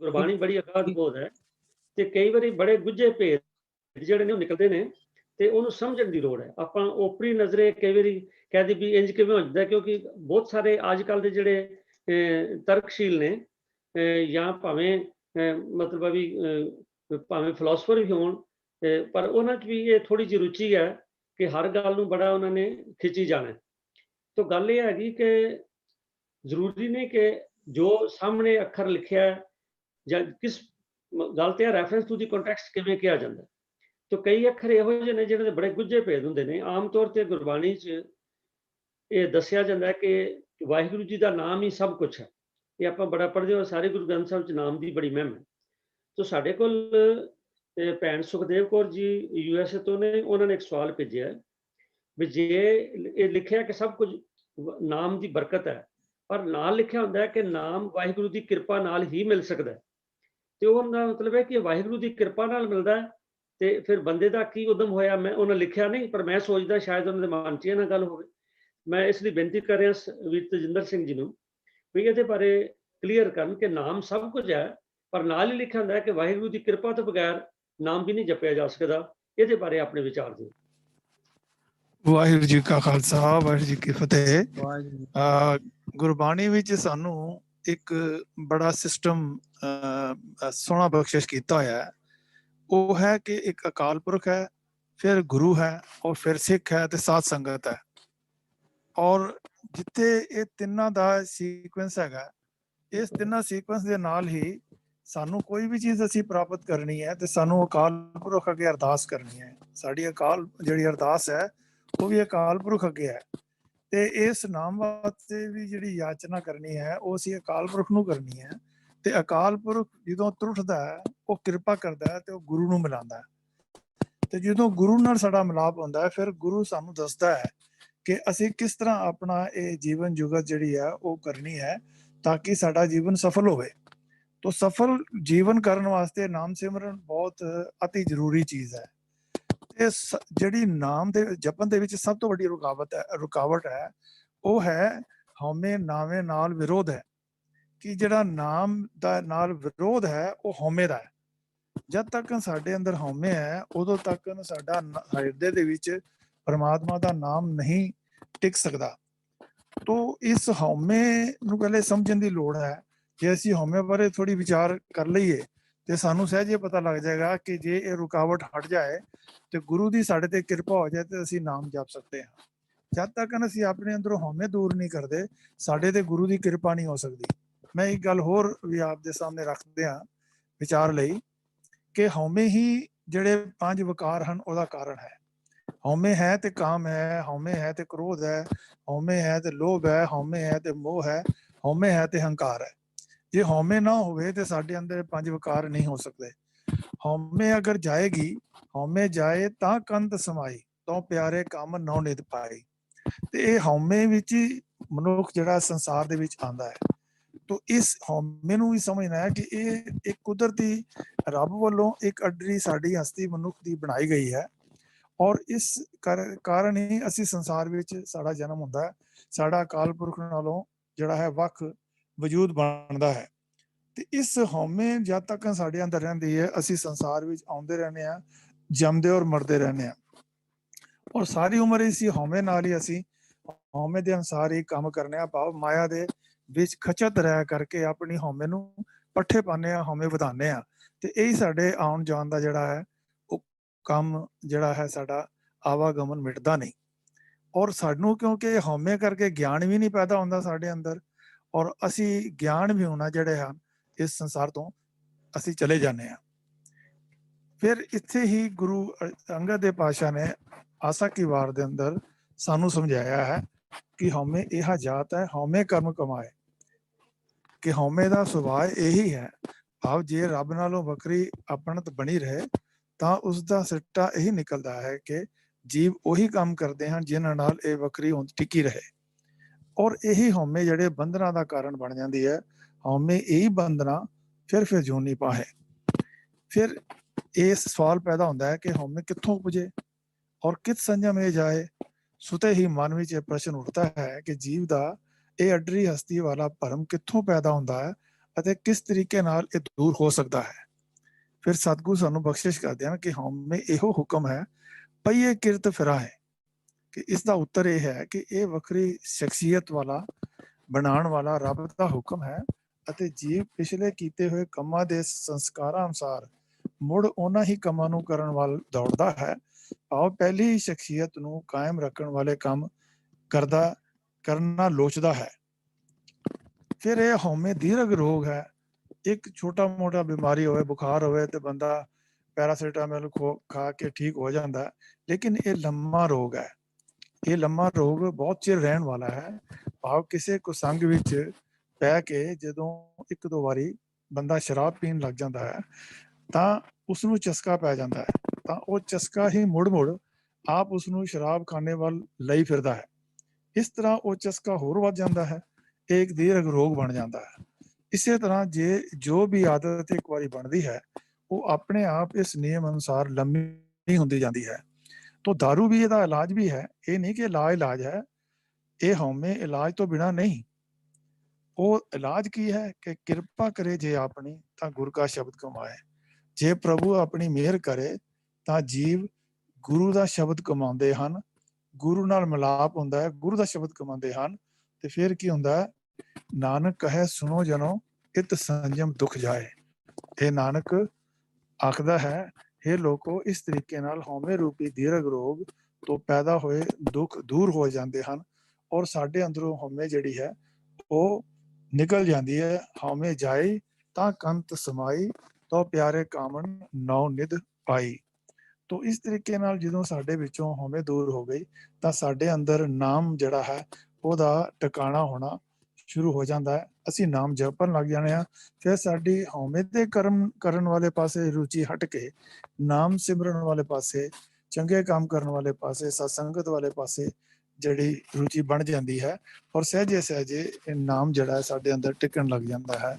ਗੁਰਬਾਣੀ ਬੜੀ ਅਗਾਧ ਬੋਧ ਹੈ ਤੇ ਕਈ ਵਾਰੀ ਬੜੇ ਗੁੱਝੇ ਭੇਦ ਜਿਹੜੇ ਨੇ ਉਹ ਨਿਕਲਦੇ ਨੇ ਤੇ ਉਹਨੂੰ ਸਮਝਣ ਦੀ ਲੋੜ ਹੈ। ਆਪਾਂ ਓਪਰੀ ਨਜ਼ਰੇ ਕਈ ਵਾਰੀ ਕਹਦੇ ਵੀ ਇੰਜ ਕਿਵੇਂ ਹੋ ਜਾਂਦਾ, ਕਿਉਂਕਿ ਬਹੁਤ ਸਾਰੇ ਅੱਜ ਕੱਲ ਦੇ ਜਿਹੜੇ ਤਰਕਸ਼ੀਲ ਨੇ ਜਾਂ ਭਾਵੇਂ ਮਤਲਬ ਵੀ ਭਾਵੇਂ ਫਿਲਾਸਫਰ ਵੀ ਹੋਣ, ਪਰ ਉਹਨਾਂ 'ਚ ਵੀ ਇਹ ਥੋੜੀ ਜਿਹੀ ਰੁਚੀ ਹੈ ਕਿ ਹਰ ਗੱਲ ਨੂੰ ਬੜਾ ਉਹਨਾਂ ਨੇ ਖਿੱਚੀ ਜਾਣਾ। ਤਾਂ ਗੱਲ ਇਹ ਹੈਗੀ ਕਿ ਜ਼ਰੂਰੀ ਨਹੀਂ ਕਿ ਜੋ ਸਾਹਮਣੇ ਅੱਖਰ ਲਿਖਿਆ ਜਾਂ ਕਿਸ ਗੱਲ ਤੇ ਰੈਫਰੈਂਸ ਟੂ ਦੀ ਕੰਟੈਕਸਟ ਕਿਵੇਂ ਕਿਹਾ ਜਾਂਦਾ। ਤਾਂ ਕਈ ਅੱਖਰ ਇਹੋ ਜਿਹੇ ਨੇ ਜਿਹੜੇ ਬੜੇ ਗੁੱਝੇ ਭੇਦ ਹੁੰਦੇ ਨੇ। ਆਮ ਤੌਰ ਤੇ ਗੁਰਬਾਣੀ 'ਚ ਇਹ ਦੱਸਿਆ ਜਾਂਦਾ ਕਿ ਵਾਹਿਗੁਰੂ ਜੀ ਦਾ ਨਾਮ ਹੀ ਸਭ ਕੁਝ ਹੈ। ਇਹ ਆਪਾਂ ਬੜਾ ਪੜ੍ਹਦੇ ਹਾਂ, ਸਾਰੇ ਗੁਰੂ ਗ੍ਰੰਥ ਸਾਹਿਬ 'ਚ ਨਾਮ ਦੀ ਬੜੀ ਮਹਿਮ ਹੈ। ਤਾਂ ਸਾਡੇ ਕੋਲ ਭੈਣ ਸੁਖਦੇਵ ਕੌਰ ਜੀ USA ਤੋਂ ਨੇ, ਉਹਨਾਂ ਨੇ ਇੱਕ ਸਵਾਲ ਭੇਜਿਆ ਵੀ ਜੇ ਇਹ ਲਿਖਿਆ ਕਿ ਸਭ ਕੁਝ ਨਾਮ ਦੀ ਬਰਕਤ ਹੈ, ਪਰ ਨਾਲ ਲਿਖਿਆ ਹੁੰਦਾ ਹੈ ਕਿ ਨਾਮ ਵਾਹਿਗੁਰੂ ਦੀ ਕਿਰਪਾ ਨਾਲ ਹੀ ਮਿਲ ਸਕਦਾ ਹੈ, ਤੇ ਉਹਦਾ ਮਤਲਬ ਹੈ ਕਿ ਵਾਹਿਗੁਰੂ ਦੀ ਕਿਰਪਾ ਨਾਲ ਮਿਲਦਾ ਹੈ ਤੇ ਫਿਰ ਬੰਦੇ ਦਾ ਕੀ ਉਦਮ ਹੋਇਆ। ਮੈਂ ਉਹਨਾਂ ਲਿਖਿਆ ਨਹੀਂ, ਪਰ ਮੈਂ ਸੋਚਦਾ ਸ਼ਾਇਦ ਉਹਨਾਂ ਦੇ ਮਨ 'ਚ ਇਹ ਨਾ ਗੱਲ ਹੋਵੇ। ਮੈਂ ਇਸ ਲਈ ਬੇਨਤੀ ਕਰ ਰਿਹਾ ਵੀਰ ਤਜਿੰਦਰ ਸਿੰਘ ਜੀ ਨੂੰ ਵੀ ਇਹਦੇ ਬਾਰੇ ਕਲੀਅਰ ਕਰਨ ਕਿ ਨਾਮ ਸਭ ਕੁਝ ਹੈ, ਪਰ ਨਾਲ ਹੀ ਲਿਖਿਆ ਹੁੰਦਾ ਹੈ ਕਿ ਵਾਹਿਗੁਰੂ ਦੀ ਕਿਰਪਾ ਤੋਂ ਬਗੈਰ ਨਾਮ ਵੀ ਨਹੀਂ ਜਪਿਆ ਜਾ ਸਕਦਾ। ਇਹਦੇ ਬਾਰੇ ਆਪਣੇ ਵਿਚਾਰ ਦਿਓ। ਵਾਹਿਗੁਰੂ ਜੀ ਕਾ ਖਾਲਸਾ, ਵਾਹਿਗੁਰੂ ਜੀ ਕੀ ਫਤਿਹ। ਗੁਰਬਾਣੀ ਵਿੱਚ ਸਾਨੂੰ ਇੱਕ ਬੜਾ ਸਿਸਟਮ ਸੋਹਣਾ ਬਖਸ਼ਿਸ਼ ਕੀਤਾ ਹੋਇਆ ਹੈ। ਉਹ ਹੈ ਕਿ ਇੱਕ ਅਕਾਲ ਪੁਰਖ ਹੈ, ਫਿਰ ਗੁਰੂ ਹੈ, ਔਰ ਫਿਰ ਸਿੱਖ ਹੈ ਤੇ ਸਾਧ ਸੰਗਤ ਹੈ। ਔਰ ਜਿੱਥੇ ਇਹ ਤਿੰਨਾਂ ਦਾ ਸੀਕੁਐਂਸ ਹੈਗਾ, ਇਸ ਤਿੰਨਾਂ ਸੀਕੁਐਂਸ ਦੇ ਨਾਲ ਹੀ ਸਾਨੂੰ ਕੋਈ ਵੀ ਚੀਜ਼ ਅਸੀਂ ਪ੍ਰਾਪਤ ਕਰਨੀ ਹੈ ਤੇ ਸਾਨੂੰ ਅਕਾਲ ਪੁਰਖ ਅੱਗੇ ਅਰਦਾਸ ਕਰਨੀ ਹੈ। ਸਾਡੀ ਅਕਾਲ ਜਿਹੜੀ ਅਰਦਾਸ ਹੈ ਉਹ ਵੀ ਅਕਾਲ ਪੁਰਖ ਅੱਗੇ ਹੈ, ਤੇ ਇਸ ਨਾਮ ਵਾਸਤੇ ਵੀ ਜਿਹੜੀ ਯਾਚਨਾ ਕਰਨੀ ਹੈ ਉਹ ਅਸੀਂ ਅਕਾਲ ਪੁਰਖ ਨੂੰ ਕਰਨੀ ਹੈ। ਤੇ ਅਕਾਲ ਪੁਰਖ ਜਦੋਂ ਤਰੁੱਠਦਾ ਹੈ ਉਹ ਕਿਰਪਾ ਕਰਦਾ ਹੈ ਤੇ ਉਹ ਗੁਰੂ ਨੂੰ ਮਿਲਾਉਂਦਾ ਹੈ। ਤੇ ਜਦੋਂ ਗੁਰੂ ਨਾਲ ਸਾਡਾ ਮਿਲਾਪ ਹੁੰਦਾ ਹੈ, ਫਿਰ ਗੁਰੂ ਸਾਨੂੰ ਦੱਸਦਾ ਹੈ ਕਿ ਅਸੀਂ ਕਿਸ ਤਰ੍ਹਾਂ ਆਪਣਾ ਇਹ ਜੀਵਨ ਜੁਗਤ ਜਿਹੜੀ ਹੈ ਉਹ ਕਰਨੀ ਹੈ ਤਾਂ ਕਿ ਸਾਡਾ ਜੀਵਨ ਸਫਲ ਹੋਵੇ। ਤੋ ਸਫਲ ਜੀਵਨ ਕਰਨ ਵਾਸਤੇ ਨਾਮ ਸਿਮਰਨ ਬਹੁਤ ਅਤੀ ਜ਼ਰੂਰੀ ਚੀਜ਼ ਹੈ। ਤੇ ਜਿਹੜੀ ਨਾਮ ਦੇ ਜਪਣ ਦੇ ਵਿੱਚ ਸਭ ਤੋਂ ਵੱਡੀ ਰੁਕਾਵਟ ਹੈ ਉਹ ਹੈ ਹਉਮੈ ਨਾਵੇਂ ਨਾਲ ਵਿਰੋਧ ਹੈ। ਕਿ ਜਿਹੜਾ ਨਾਮ ਦਾ ਨਾਲ ਵਿਰੋਧ ਹੈ ਉਹ ਹਉਮੈ ਦਾ ਹੈ। ਜਦ ਤੱਕ ਸਾਡੇ ਅੰਦਰ ਹਉਮੈ ਹੈ ਉਦੋਂ ਤੱਕ ਸਾਡਾ ਹਿਰਦੇ ਦੇ ਵਿੱਚ ਪਰਮਾਤਮਾ ਦਾ ਨਾਮ ਨਹੀਂ ਟਿਕ ਸਕਦਾ। ਤੋ ਇਸ ਹਉਮੈ ਨੂੰ ਪਹਿਲੇ ਸਮਝਣ ਦੀ ਲੋੜ ਹੈ। ਜੇ ਅਸੀਂ ਹਉਮੈ ਬਾਰੇ ਥੋੜੀ ਵਿਚਾਰ ਕਰ ਲਈਏ ਤੇ ਸਾਨੂੰ ਸਹਿਜੇ ਪਤਾ ਲੱਗ ਜਾਏਗਾ ਕਿ ਜੇ ਇਹ ਰੁਕਾਵਟ ਹਟ ਜਾਏ ਤੇ ਗੁਰੂ ਦੀ ਸਾਡੇ ਤੇ ਕਿਰਪਾ ਹੋ ਜਾਏ ਤੇ ਅਸੀਂ ਨਾਮ ਜਪ ਸਕਦੇ ਹਾਂ। ਜਦ ਤੱਕ ਅਸੀਂ ਆਪਣੇ ਅੰਦਰੋਂ ਹਉਮੈ ਦੂਰ ਨਹੀਂ ਕਰਦੇ, ਸਾਡੇ ਤੇ ਗੁਰੂ ਦੀ ਕਿਰਪਾ ਨਹੀਂ ਹੋ ਸਕਦੀ। ਮੈਂ ਇੱਕ ਗੱਲ ਹੋਰ ਵੀ ਆਪ ਦੇ ਸਾਹਮਣੇ ਰੱਖਦੇ ਹਾਂ ਵਿਚਾਰ ਲਈ ਕਿ ਹਉਮੈ ਹੀ ਜਿਹੜੇ 5 ਵਿਕਾਰ ਹਨ ਉਹਦਾ ਕਾਰਨ ਹੈ। ਹਉਮੈ ਹੈ ਤੇ ਕਾਮ ਹੈ, ਹਉਮੈ ਹੈ ਤੇ ਕ੍ਰੋਧ ਹੈ, ਹਉਮੈ ਹੈ ਤੇ ਲੋਭ ਹੈ, ਹਉਮੈ ਹੈ ਤੇ ਮੋਹ ਹੈ, ਹਉਮੈ ਹੈ ਤੇ ਹੰਕਾਰ ਹੈ। ਜੇ ਹਉਮੈ ਨਾ ਹੋਵੇ ਤੇ ਸਾਡੇ ਅੰਦਰ 5 ਵਿਕਾਰ ਨਹੀਂ ਹੋ ਸਕਦੇ। ਹਉਮੈ ਅਗਰ ਜਾਏਗੀ, ਹਉਮੈ ਜਾਏ ਤਾਂ ਕੰਤ ਸਮਾਈ, ਤੋਂ ਪਿਆਰੇ ਕੰਮ ਨੌ ਨਿਤ ਪਾਈ। ਤੇ ਇਹ ਹਉਮੈ ਵਿੱਚ ਹੀ ਮਨੁੱਖ ਜਿਹੜਾ ਸੰਸਾਰ ਦੇ ਵਿੱਚ ਆਉਂਦਾ ਹੈ। ਤੋ ਇਸ ਹਉਮੈ ਨੂੰ ਵੀ ਸਮਝਣਾ ਹੈ ਕਿ ਇਹ ਇੱਕ ਕੁਦਰਤੀ ਰੱਬ ਵੱਲੋਂ ਇੱਕ ਅੱਡਰੀ ਸਾਡੀ ਹਸਤੀ ਮਨੁੱਖ ਦੀ ਬਣਾਈ ਗਈ ਹੈ। ਔਰ ਇਸ ਕਾਰਨ ਹੀ ਅਸੀਂ ਸੰਸਾਰ ਵਿੱਚ ਸਾਡਾ ਜਨਮ ਹੁੰਦਾ ਹੈ। ਸਾਡਾ ਅਕਾਲ ਪੁਰਖ ਨਾਲੋਂ ਜਿਹੜਾ ਹੈ ਵੱਖ ਵਜੂਦ ਬਣਦਾ ਹੈ। ਤੇ ਇਸ ਹਉਮੈ ਜਦ ਤੱਕ ਸਾਡੇ ਅੰਦਰ ਰਹਿੰਦੀ ਹੈ ਅਸੀਂ ਸੰਸਾਰ ਵਿੱਚ ਆਉਂਦੇ ਰਹਿੰਦੇ ਹਾਂ, ਜੰਮਦੇ ਔਰ ਮਰਦੇ ਰਹਿੰਦੇ ਹਾਂ। ਔਰ ਸਾਰੀ ਉਮਰ ਇਸੇ ਹਉਮੈ ਨਾਲ ਹੀ ਅਸੀਂ ਹਉਮੈ ਦੇ ਅਨੁਸਾਰ ਹੀ ਕੰਮ ਕਰਨੇ ਆ। ਭਾਵ ਮਾਇਆ ਦੇ ਵਿੱਚ ਖਚਤ ਰਹਿ ਕਰਕੇ ਆਪਣੀ ਹਉਮੈ ਨੂੰ ਪੱਠੇ ਪਾਉਂਦੇ ਆ, ਹਉਮੈ ਵਧਾਉਂਦੇ ਆ। ਤੇ ਇਹੀ ਸਾਡੇ ਆਉਣ ਜਾਣ ਦਾ ਜਿਹੜਾ ਹੈ ਉਹ ਕੰਮ ਜਿਹੜਾ ਹੈ ਸਾਡਾ ਆਵਾਗਮਨ ਮਿਟਦਾ ਨਹੀਂ। ਔਰ ਸਾਨੂੰ ਕਿਉਂਕਿ ਹਉਮੈ ਕਰਕੇ ਗਿਆਨ ਵੀ ਨਹੀਂ ਪੈਦਾ ਹੁੰਦਾ ਸਾਡੇ ਅੰਦਰ, ਔਰ ਅਸੀਂ ਗਿਆਨ ਵੀ ਹੋਣਾ ਜਿਹੜੇ ਹਨ ਇਸ ਸੰਸਾਰ ਤੋਂ ਅਸੀਂ ਚਲੇ ਜਾਂਦੇ ਹਾਂ। ਫਿਰ ਇੱਥੇ ਹੀ ਗੁਰੂ ਅੰਗਦ ਦੇਵ ਪਾਤਸ਼ਾਹ ਨੇ ਆਸਾ ਕੀ ਵਾਰ ਦੇ ਅੰਦਰ ਸਾਨੂੰ ਸਮਝਾਇਆ ਹੈ ਕਿ ਹਉਮੈ ਇਹ ਜਾਤ ਹੈ, ਹਉਮੈ ਕਰਮ ਕਮਾਏ। ਕਿ ਹਉਮੈ ਦਾ ਸੁਭਾਅ ਇਹੀ ਹੈ। ਭਾਵ ਜੇ ਰੱਬ ਨਾਲੋਂ ਵੱਖਰੀ ਆਪਣਤ ਬਣੀ ਰਹੇ ਤਾਂ ਉਸ ਦਾ ਸਿੱਟਾ ਇਹੀ ਨਿਕਲਦਾ ਹੈ ਕਿ ਜੀਵ ਉਹੀ ਕੰਮ ਕਰਦੇ ਹਨ ਜਿਨ੍ਹਾਂ ਨਾਲ ਇਹ ਵੱਖਰੀ ਹੋਂਦ ਟਿਕੀ ਰਹੇ। ਔਰ ਇਹੀ ਹਉਮੈ ਜਿਹੜੇ ਬੰਧਨਾਂ ਦਾ ਕਾਰਨ ਬਣ ਜਾਂਦੀ ਹੈ। ਹਉਮੈ ਇਹੀ ਬੰਧਨਾ ਫਿਰ ਜੋਨੀ ਪਾਹੇ। ਫਿਰ ਇਸ ਸਵਾਲ ਪੈਦਾ ਹੁੰਦਾ ਹੈ ਕਿ ਹਉਮੈ ਕਿੱਥੋਂ ਉਪਜੇ ਔਰ ਕਿਤ ਸੰਜਮ ਇਹ ਜਾਏ। ਸੁਤੇ ਹੀ ਮਨ ਵਿੱਚ ਇਹ ਪ੍ਰਸ਼ਨ ਉੱਠਦਾ ਹੈ ਕਿ ਜੀਵ ਦਾ ਇਹ ਅੱਡਰੀ ਹਸਤੀ ਵਾਲਾ ਭਰਮ ਕਿੱਥੋਂ ਪੈਦਾ ਹੁੰਦਾ ਹੈ ਅਤੇ ਕਿਸ ਤਰੀਕੇ ਨਾਲ ਇਹ ਦੂਰ ਹੋ ਸਕਦਾ ਹੈ। ਫਿਰ ਸਤਿਗੁਰੂ ਸਾਨੂੰ ਬਖਸ਼ਿਸ਼ ਕਰਦੇ ਹਨ ਕਿ ਹਉਮੈ ਇਹੋ ਹੁਕਮ ਹੈ ਪਈਏ ਕਿਰਤ ਫਿਰਾਏ, ਕਿ ਇਸ ਦਾ ਉੱਤਰ ਇਹ ਹੈ ਕਿ ਇਹ ਵੱਖਰੀ ਸ਼ਖਸੀਅਤ ਵਾਲਾ ਬਣਾਉਣ ਵਾਲਾ ਰੱਬ ਦਾ ਹੁਕਮ ਹੈ ਅਤੇ ਜੀਵ ਪਿਛਲੇ ਕੀਤੇ ਹੋਏ ਕੰਮਾਂ ਦੇ ਸੰਸਕਾਰਾਂ ਅਨੁਸਾਰ ਮੁੜ ਉਹਨਾਂ ਹੀ ਕੰਮਾਂ ਨੂੰ ਕਰਨ ਵੱਲ ਦੌੜਦਾ ਹੈ। ਭਾਵ ਪਹਿਲੀ ਸ਼ਖਸੀਅਤ ਨੂੰ ਕਾਇਮ ਰੱਖਣ ਵਾਲੇ ਕੰਮ ਕਰਨਾ ਲੋਚਦਾ ਹੈ। ਫਿਰ ਇਹ ਹਉਮੈ ਦੀਰਘ ਰੋਗ ਹੈ। ਇੱਕ ਛੋਟਾ ਮੋਟਾ ਬਿਮਾਰੀ ਹੋਵੇ, ਬੁਖਾਰ ਹੋਵੇ ਤੇ ਬੰਦਾ ਪੈਰਾਸੀਟਾਮੋਲ ਖਾ ਕੇ ਠੀਕ ਹੋ ਜਾਂਦਾ, ਲੇਕਿਨ ਇਹ ਲੰਮਾ ਰੋਗ ਹੈ। ਇਹ ਲੰਮਾ ਰੋਗ ਬਹੁਤ ਚਿਰ ਰਹਿਣ ਵਾਲਾ ਹੈ। ਭਾਵ ਕਿਸੇ ਕੁਸੰਗ ਵਿੱਚ ਪੈ ਕੇ ਜਦੋਂ ਇੱਕ ਦੋ ਵਾਰੀ ਬੰਦਾ ਸ਼ਰਾਬ ਪੀਣ ਲੱਗ ਜਾਂਦਾ ਹੈ ਤਾਂ ਉਸਨੂੰ ਚਸਕਾ ਪੈ ਜਾਂਦਾ ਹੈ, ਤਾਂ ਉਹ ਚਸਕਾ ਹੀ ਮੁੜ ਆਪ ਉਸਨੂੰ ਸ਼ਰਾਬ ਖਾਨੇ ਵੱਲ ਲਈ ਫਿਰਦਾ ਹੈ। ਇਸ ਤਰ੍ਹਾਂ ਉਹ ਚਸਕਾ ਹੋਰ ਵੱਧ ਜਾਂਦਾ ਹੈ, ਇਹ ਇੱਕ ਦੀਰਘ ਰੋਗ ਬਣ ਜਾਂਦਾ ਹੈ। ਇਸੇ ਤਰ੍ਹਾਂ ਜੋ ਵੀ ਆਦਤ ਇੱਕ ਵਾਰੀ ਬਣਦੀ ਹੈ ਉਹ ਆਪਣੇ ਆਪ ਇਸ ਨਿਯਮ ਅਨੁਸਾਰ ਲੰਮੀ ਹੁੰਦੀ ਜਾਂਦੀ ਹੈ। तो दारू भी ਇਹਦਾ ਇਲਾਜ ਵੀ ਹੈ। ਇਹ ਨਹੀਂ ਕਿ ਇਲਾਜ ਹੈ, ਇਹ ਹਉਮੈ ਇਲਾਜ ਤੋਂ ਬਿਨਾ ਨਹੀਂ। ਉਹ ਇਲਾਜ ਕੀ ਹੈ ਕਿ ਕਿਰਪਾ ਕਰੇ ਜੇ ਆਪਣੀ ਤਾਂ ਗੁਰ ਕਾ ਸ਼ਬਦ ਕਮਾਏ। ਜੇ ਪ੍ਰਭੂ ਆਪਣੀ ਮਿਹਰ ਕਰੇ ਤਾਂ ਜੀਵ ਗੁਰੂ ਦਾ ਸ਼ਬਦ ਕਮਾਉਂਦੇ ਹਨ, ਗੁਰੂ ਨਾਲ ਮਿਲਾਪ ਹੁੰਦਾ ਹੈ, ਗੁਰੂ ਦਾ ਸ਼ਬਦ ਕਮਾਉਂਦੇ ਹਨ। ਤੇ ਫਿਰ ਕੀ ਹੁੰਦਾ ਹੈ, ਨਾਨਕ ਕਹੇ ਸੁਣੋ ਜਨੋ ਇਤ ਸੰਜਮ ਦੁਖ ਜਾਏ। ਇਹ ਨਾਨਕ ਆਖਦਾ ਹੈ, हे ਲੋਕੋ, ਇਸ ਤਰੀਕੇ ਨਾਲ ਹਉਮੈ ਰੂਪੀ ਦੀਰਘ ਰੋਗ ਤੋਂ ਪੈਦਾ ਹੋਏ ਦੁੱਖ ਦੂਰ ਹੋ ਜਾਂਦੇ ਹਨ ਔਰ ਸਾਡੇ ਅੰਦਰੋਂ ਹਉਮੈ ਜਿਹੜੀ ਹੈ ਉਹ ਨਿਕਲ ਜਾਂਦੀ ਹੈ। ਹਉਮੈ ਜਾਈ ਤਾਂ ਕੰਤ ਸਮਾਈ, ਤੋ ਪਿਆਰੇ ਕਾਮਣ ਨੌ ਨਿਧ ਪਾਈ। ਤੋ ਇਸ ਤਰੀਕੇ ਨਾਲ ਜਦੋਂ ਸਾਡੇ ਵਿੱਚੋਂ ਹਉਮੈ ਦੂਰ ਹੋ ਗਈ ਤਾਂ ਸਾਡੇ ਅੰਦਰ ਨਾਮ ਜਿਹੜਾ ਹੈ ਉਹਦਾ ਟਿਕਾਣਾ ਹੋਣਾ ਸ਼ੁਰੂ ਹੋ ਜਾਂਦਾ ਹੈ। ਅਸੀਂ ਨਾਮ ਜਪਣ ਲੱਗ ਜਾਂਦੇ ਹਾਂ। ਫਿਰ ਸਾਡੀ ਹਉਮੈ ਦੇ ਕਰਮ ਕਰਨ ਵਾਲੇ ਪਾਸੇ ਰੁਚੀ ਹਟ ਕੇ ਨਾਮ ਸਿਮਰਨ ਵਾਲੇ ਪਾਸੇ, ਚੰਗੇ ਕੰਮ ਕਰਨ ਵਾਲੇ ਪਾਸੇ, ਸਤਸੰਗਤ ਵਾਲੇ ਪਾਸੇ ਜਿਹੜੀ ਰੁਚੀ ਬਣ ਜਾਂਦੀ ਹੈ ਔਰ ਸਹਿਜੇ ਸਹਿਜੇ ਇਹ ਨਾਮ ਜਿਹੜਾ ਹੈ ਸਾਡੇ ਅੰਦਰ ਟਿਕਣ ਲੱਗ ਜਾਂਦਾ ਹੈ।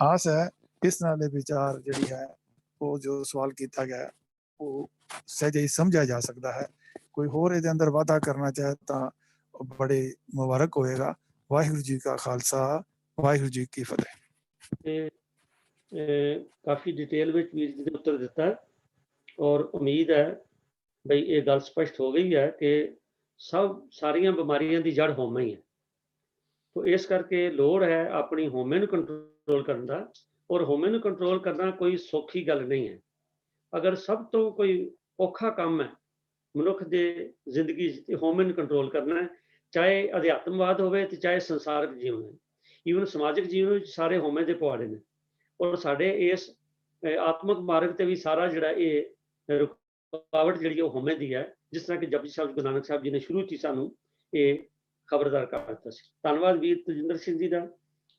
ਆਸ ਹੈ ਇਸ ਨਾਲ ਦੇ ਵਿਚਾਰ ਜਿਹੜੀ ਹੈ ਉਹ ਜੋ ਸਵਾਲ ਕੀਤਾ ਗਿਆ ਉਹ ਸਹਿਜੇ ਹੀ ਸਮਝਿਆ ਜਾ ਸਕਦਾ ਹੈ। ਕੋਈ ਹੋਰ ਇਹਦੇ ਅੰਦਰ ਵਾਧਾ ਕਰਨਾ ਚਾਹੇ ਤਾਂ ਬੜੇ ਮੁਬਾਰਕ ਹੋਏਗਾ। ਵਾਹਿਗੁਰੂ ਜੀ ਕਾ ਖਾਲਸਾ, ਵਾਹਿਗੁਰੂ ਜੀ ਕੀ ਫਤਿਹ। ਕਾਫੀ ਡਿਟੇਲ ਵਿੱਚ ਵੀਰ ਜੀ ਨੇ ਉੱਤਰ ਦਿੱਤਾ ਔਰ ਉਮੀਦ ਹੈ ਬਈ ਇਹ ਗੱਲ ਸਪਸ਼ਟ ਹੋ ਗਈ ਹੈ ਕਿ ਸਾਰੀਆਂ ਬਿਮਾਰੀਆਂ ਦੀ ਜੜ ਹਉਮੈ ਹੀ ਹੈ। ਤੋ ਇਸ ਕਰਕੇ ਲੋੜ ਹੈ ਆਪਣੀ ਹਉਮੈ ਨੂੰ ਕੰਟਰੋਲ ਕਰਨ ਦਾ, ਔਰ ਹਉਮੈ ਨੂੰ ਕੰਟਰੋਲ ਕਰਨਾ ਕੋਈ ਸੌਖੀ ਗੱਲ ਨਹੀਂ ਹੈ। ਅਗਰ ਸਭ ਤੋਂ ਕੋਈ ਔਖਾ ਕੰਮ ਹੈ ਮਨੁੱਖ ਦੇ ਜ਼ਿੰਦਗੀ 'ਚ ਹਉਮੈ ਨੂੰ ਕੰਟਰੋਲ ਕਰਨਾ ਹੈ, ਚਾਹੇ ਅਧਿਆਤਮਵਾਦ ਹੋਵੇ ਤੇ ਚਾਹੇ ਸੰਸਾਰਿਕ ਜੀਵਨ ਹੈ। ਈਵਨ ਸਮਾਜਿਕ ਜੀਵਨ ਵਿੱਚ ਸਾਰੇ ਹਉਮੈ ਦੇ ਪੁਆੜੇ ਨੇ ਔਰ ਸਾਡੇ ਇਸ ਆਤਮਿਕ ਮਾਰਗ ਤੇ ਵੀ ਸਾਰਾ ਜਿਹੜਾ ਇਹ ਰੁਕਾਵਟ ਜਿਹੜੀ ਉਹ ਹਉਮੈ ਦੀ ਹੈ। ਜਿਸ ਤਰ੍ਹਾਂ ਕਿ ਜਪਜੀ ਸਾਹਿਬ ਗੁਰੂ ਨਾਨਕ ਸਾਹਿਬ ਜੀ ਨੇ ਸ਼ੁਰੂ 'ਚ ਹੀ ਸਾਨੂੰ ਇਹ ਖਬਰਦਾਰ ਕਰ ਦਿੱਤਾ ਸੀ। ਧੰਨਵਾਦ ਵੀਰ ਤਜਿੰਦਰ ਸਿੰਘ ਜੀ ਦਾ।